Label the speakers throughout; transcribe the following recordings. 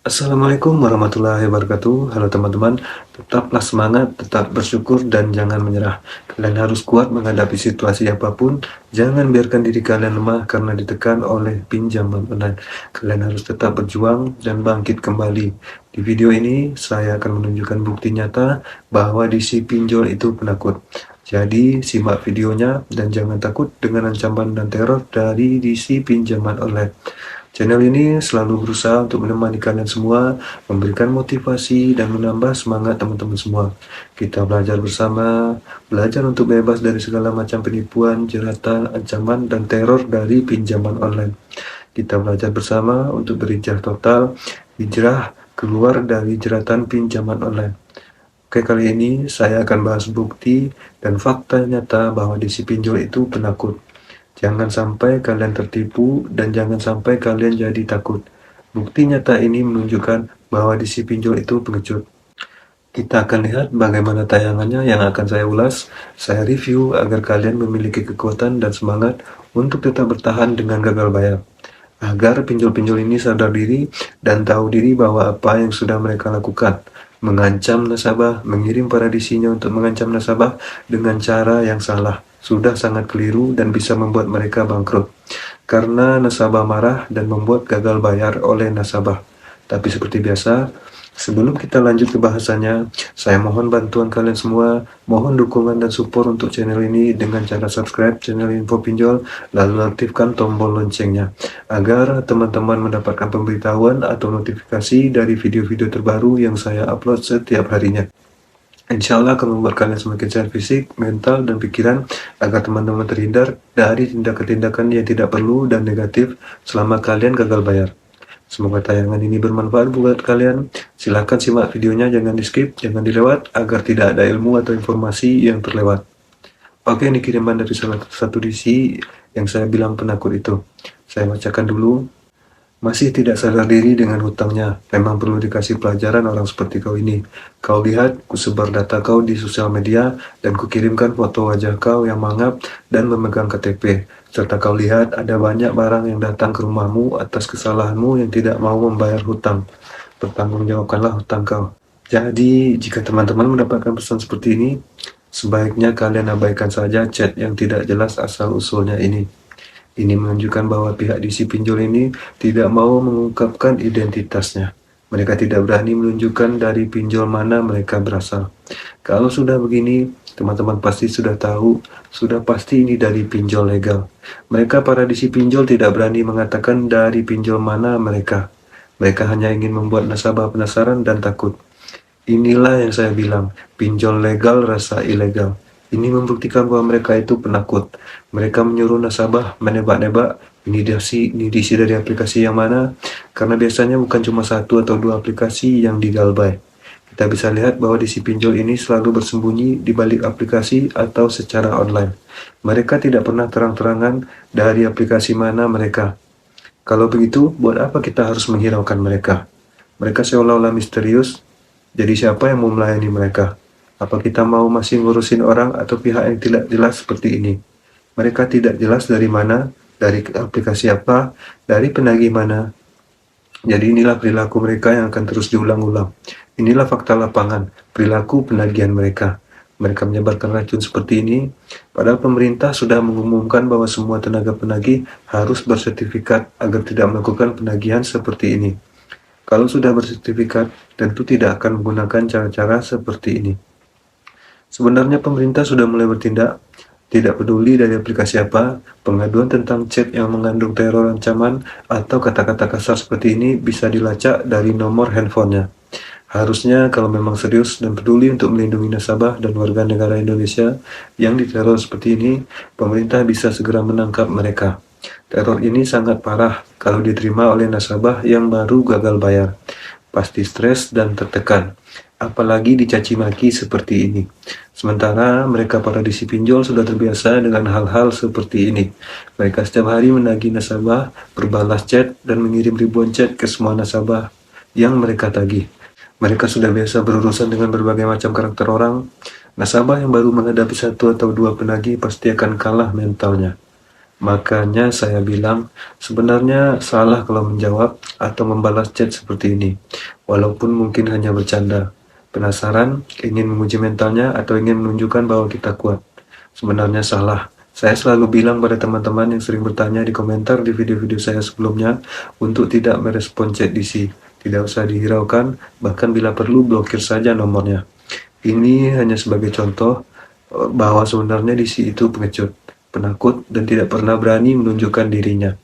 Speaker 1: Assalamualaikum warahmatullahi wabarakatuh. Halo teman-teman, tetaplah semangat, tetap bersyukur dan jangan menyerah. Kalian harus kuat menghadapi situasi apapun. Jangan biarkan diri kalian lemah karena ditekan oleh pinjaman online. Kalian harus tetap berjuang dan bangkit kembali. Di video ini saya akan menunjukkan bukti nyata bahwa DC pinjol itu penakut. Jadi simak videonya dan jangan takut dengan ancaman dan teror dari DC pinjaman online. Channel ini selalu berusaha untuk menemani kalian semua, memberikan motivasi dan menambah semangat teman-teman semua. Kita belajar bersama, belajar untuk bebas dari segala macam penipuan, jeratan, ancaman, dan teror dari pinjaman online. Kita belajar bersama untuk berhijrah total, hijrah keluar dari jeratan pinjaman online. Oke, kali ini saya akan bahas bukti dan fakta nyata bahwa DC pinjol itu penakut. Jangan sampai kalian tertipu dan jangan sampai kalian jadi takut. Bukti nyata ini menunjukkan bahwa DC pinjol itu pengecut. Kita akan lihat bagaimana tayangannya yang akan saya ulas, saya review agar kalian memiliki kekuatan dan semangat untuk tetap bertahan dengan gagal bayar. Agar pinjol-pinjol ini sadar diri dan tahu diri bahwa apa yang sudah mereka lakukan, mengancam nasabah, mengirim para DC-nya untuk mengancam nasabah dengan cara yang salah, sudah sangat keliru dan bisa membuat mereka bangkrut. Karena nasabah marah dan membuat gagal bayar oleh nasabah. Tapi seperti biasa, sebelum kita lanjut ke bahasannya, saya mohon bantuan kalian semua, mohon dukungan dan support untuk channel ini dengan cara subscribe channel Info Pinjol, lalu aktifkan tombol loncengnya, agar teman-teman mendapatkan pemberitahuan atau notifikasi dari video-video terbaru yang saya upload setiap harinya. Insya Allah akan membuat kalian semakin sehat fisik, mental, dan pikiran, agar teman-teman terhindar dari tindakan-tindakan yang tidak perlu dan negatif selama kalian gagal bayar. Semoga tayangan ini bermanfaat buat kalian. Silahkan simak videonya, jangan di skip, jangan dilewat, agar tidak ada ilmu atau informasi yang terlewat. Oke, ini kiriman dari salah satu DC yang saya bilang penakut itu. Saya bacakan dulu. Masih tidak sadar diri dengan hutangnya. Memang perlu dikasih pelajaran orang seperti kau ini. Kau lihat, ku sebar data kau di sosial media, dan ku kirimkan foto wajah kau yang mangap dan memegang KTP. Serta kau lihat ada banyak barang yang datang ke rumahmu atas kesalahanmu yang tidak mau membayar hutang. Pertanggungjawabkanlah hutang kau. Jadi, jika teman-teman mendapatkan pesan seperti ini, sebaiknya kalian abaikan saja chat yang tidak jelas asal-usulnya ini. Ini menunjukkan bahwa pihak DC pinjol ini tidak mau mengungkapkan identitasnya. Mereka tidak berani menunjukkan dari pinjol mana mereka berasal. Kalau sudah begini, teman-teman pasti sudah tahu, sudah pasti ini dari pinjol legal. Mereka para DC pinjol tidak berani mengatakan dari pinjol mana mereka. Mereka hanya ingin membuat nasabah penasaran dan takut. Inilah yang saya bilang, pinjol legal rasa ilegal. Ini membuktikan bahwa mereka itu penakut. Mereka menyuruh nasabah menebak-nebak ini DC dari aplikasi yang mana, karena biasanya bukan cuma satu atau dua aplikasi yang digalbay. Kita bisa lihat bahwa DC pinjol ini selalu bersembunyi di balik aplikasi atau secara online. Mereka tidak pernah terang-terangan dari aplikasi mana mereka. Kalau begitu, buat apa kita harus menghiraukan mereka? Mereka seolah-olah misterius. Jadi siapa yang mau melayani mereka? Apa kita mau masih ngurusin orang atau pihak yang tidak jelas seperti ini? Mereka tidak jelas dari mana, dari aplikasi apa, dari penagih mana. Jadi inilah perilaku mereka yang akan terus diulang-ulang. Inilah fakta lapangan, perilaku penagihan mereka. Mereka menyebarkan racun seperti ini, padahal pemerintah sudah mengumumkan bahwa semua tenaga penagih harus bersertifikat agar tidak melakukan penagihan seperti ini. Kalau sudah bersertifikat, tentu tidak akan menggunakan cara-cara seperti ini. Sebenarnya pemerintah sudah mulai bertindak, tidak peduli dari aplikasi apa, pengaduan tentang chat yang mengandung teror ancaman atau kata-kata kasar seperti ini bisa dilacak dari nomor handphonenya. Harusnya kalau memang serius dan peduli untuk melindungi nasabah dan warga negara Indonesia yang diteror seperti ini, pemerintah bisa segera menangkap mereka. Teror ini sangat parah kalau diterima oleh nasabah yang baru gagal bayar. Pasti stres dan tertekan, apalagi dicaci maki seperti ini. Sementara mereka para DC pinjol sudah terbiasa dengan hal-hal seperti ini. Mereka setiap hari menagih nasabah, berbalas chat, dan mengirim ribuan chat ke semua nasabah yang mereka tagih. Mereka sudah biasa berurusan dengan berbagai macam karakter orang. Nasabah yang baru menghadapi satu atau dua penagih pasti akan kalah mentalnya. Makanya saya bilang, sebenarnya salah kalau menjawab atau membalas chat seperti ini, walaupun mungkin hanya bercanda. Penasaran, ingin menguji mentalnya, atau ingin menunjukkan bahwa kita kuat. Sebenarnya salah. Saya selalu bilang pada teman-teman yang sering bertanya di komentar di video-video saya sebelumnya untuk tidak merespon chat DC. Tidak usah dihiraukan, bahkan bila perlu blokir saja nomornya. Ini hanya sebagai contoh bahwa sebenarnya DC itu pengecut, penakut, dan tidak pernah berani menunjukkan dirinya.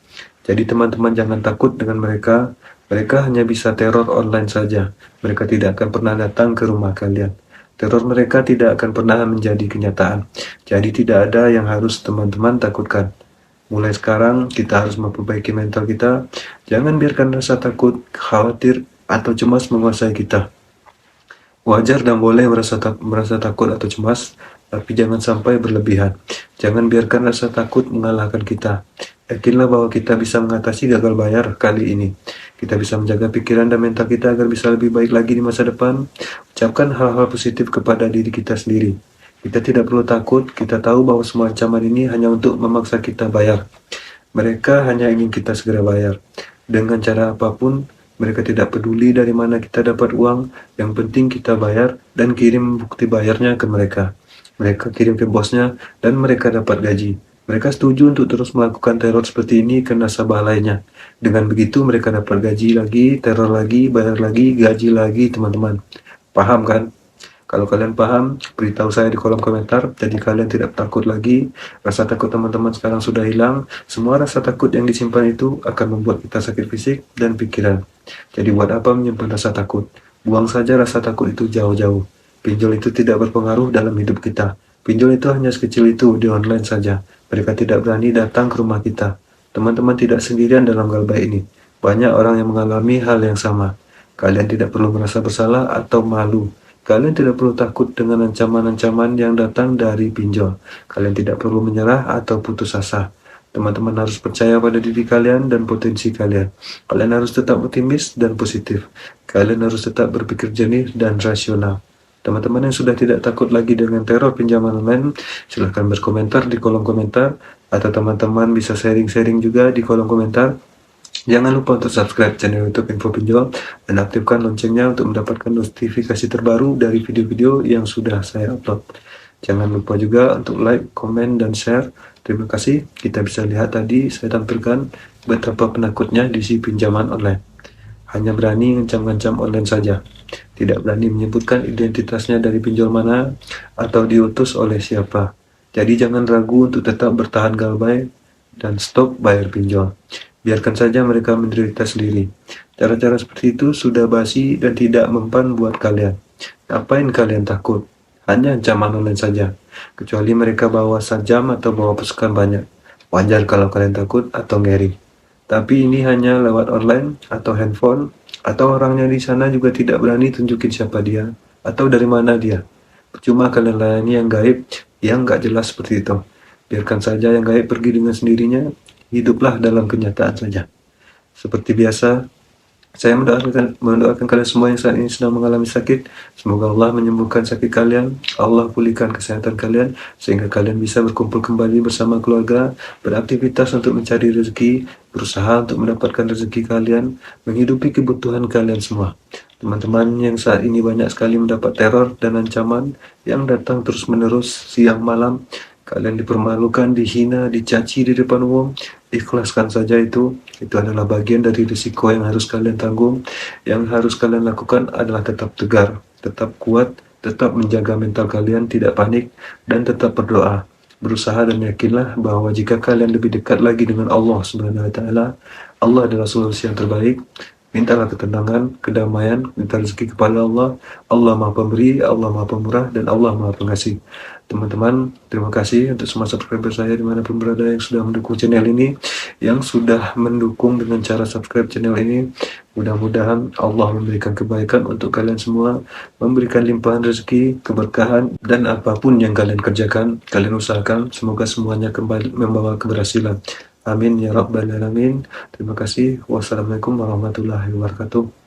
Speaker 1: Jadi teman-teman jangan takut dengan mereka. Mereka hanya bisa teror online saja. Mereka tidak akan pernah datang ke rumah kalian. Teror mereka tidak akan pernah menjadi kenyataan. Jadi tidak ada yang harus teman-teman takutkan. Mulai sekarang kita harus memperbaiki mental kita. Jangan biarkan rasa takut, khawatir, atau cemas menguasai kita. Wajar dan boleh merasa takut atau cemas, tapi jangan sampai berlebihan. Jangan biarkan rasa takut mengalahkan kita. Yakinlah bahwa kita bisa mengatasi gagal bayar kali ini. Kita bisa menjaga pikiran dan mental kita agar bisa lebih baik lagi di masa depan. Ucapkan hal-hal positif kepada diri kita sendiri. Kita tidak perlu takut, kita tahu bahwa semua ancaman ini hanya untuk memaksa kita bayar. Mereka hanya ingin kita segera bayar. Dengan cara apapun, mereka tidak peduli dari mana kita dapat uang, yang penting kita bayar dan kirim bukti bayarnya ke mereka. Mereka kirim ke bosnya dan mereka dapat gaji. Mereka setuju untuk terus melakukan teror seperti ini ke nasabah lainnya. Dengan begitu mereka dapat gaji lagi, teror lagi, bayar lagi, gaji lagi, teman-teman. Paham kan? Kalau kalian paham, beritahu saya di kolom komentar, jadi kalian tidak takut lagi. Rasa takut teman-teman sekarang sudah hilang. Semua rasa takut yang disimpan itu akan membuat kita sakit fisik dan pikiran. Jadi buat apa menyimpan rasa takut? Buang saja rasa takut itu jauh-jauh. Pinjol itu tidak berpengaruh dalam hidup kita. Pinjol itu hanya sekecil itu di online saja. Mereka tidak berani datang ke rumah kita. Teman-teman tidak sendirian dalam galbah ini. Banyak orang yang mengalami hal yang sama. Kalian tidak perlu merasa bersalah atau malu. Kalian tidak perlu takut dengan ancaman-ancaman yang datang dari pinjol. Kalian tidak perlu menyerah atau putus asa. Teman-teman harus percaya pada diri kalian dan potensi kalian. Kalian harus tetap optimis dan positif. Kalian harus tetap berpikir jernih dan rasional. Teman-teman yang sudah tidak takut lagi dengan teror pinjaman online, silahkan berkomentar di kolom komentar. Atau teman-teman bisa sharing-sharing juga di kolom komentar. Jangan lupa untuk subscribe channel YouTube Info Pinjol dan aktifkan loncengnya untuk mendapatkan notifikasi terbaru dari video-video yang sudah saya upload. Jangan lupa juga untuk like, komen, dan share. Terima kasih. Kita bisa lihat tadi saya tampilkan betapa penakutnya di si pinjaman online. Hanya berani ngancam-ngancam online saja. Tidak berani menyebutkan identitasnya dari pinjol mana atau diutus oleh siapa. Jadi jangan ragu untuk tetap bertahan galbay dan stop bayar pinjol. Biarkan saja mereka menderita sendiri. Cara-cara seperti itu sudah basi dan tidak mempan buat kalian. Ngapain kalian takut? Hanya ancaman online saja. Kecuali mereka bawa sajam atau bawa pasukan banyak. Wajar kalau kalian takut atau ngeri. Tapi ini hanya lewat online atau handphone, atau orangnya di sana juga tidak berani tunjukin siapa dia atau dari mana dia. Percuma kalian layani yang gaib yang nggak jelas seperti itu. Biarkan saja yang gaib pergi dengan sendirinya. Hiduplah dalam kenyataan saja. Seperti biasa, saya mendoakan kalian semua yang saat ini sedang mengalami sakit. Semoga Allah menyembuhkan sakit kalian, Allah pulihkan kesehatan kalian, sehingga kalian bisa berkumpul kembali bersama keluarga, beraktivitas untuk mencari rezeki, berusaha untuk mendapatkan rezeki kalian, menghidupi kebutuhan kalian semua. Teman-teman yang saat ini banyak sekali mendapat teror dan ancaman yang datang terus-menerus siang malam. Kalian dipermalukan, dihina, dicaci di depan umum. Ikhlaskan saja itu. Itu adalah bagian dari risiko yang harus kalian tanggung. Yang harus kalian lakukan adalah tetap tegar, tetap kuat, tetap menjaga mental kalian, tidak panik, dan tetap berdoa. Berusaha dan yakinlah bahwa jika kalian lebih dekat lagi dengan Allah Subhanahu wa Ta'ala, Allah adalah solusi yang terbaik. Mintalah ketenangan, kedamaian, minta rezeki kepada Allah. Allah Maha Pemberi, Allah Maha Pemurah, dan Allah Maha Pengasih. Teman-teman, terima kasih untuk semua subscriber saya dimanapun berada yang sudah mendukung channel ini, yang sudah mendukung dengan cara subscribe channel ini. Mudah-mudahan Allah memberikan kebaikan untuk kalian semua, memberikan limpahan rezeki, keberkahan, dan apapun yang kalian kerjakan, kalian usahakan, semoga semuanya kembali membawa keberhasilan. Amin ya rabbal alamin. Terima kasih. Wassalamualaikum warahmatullahi wabarakatuh.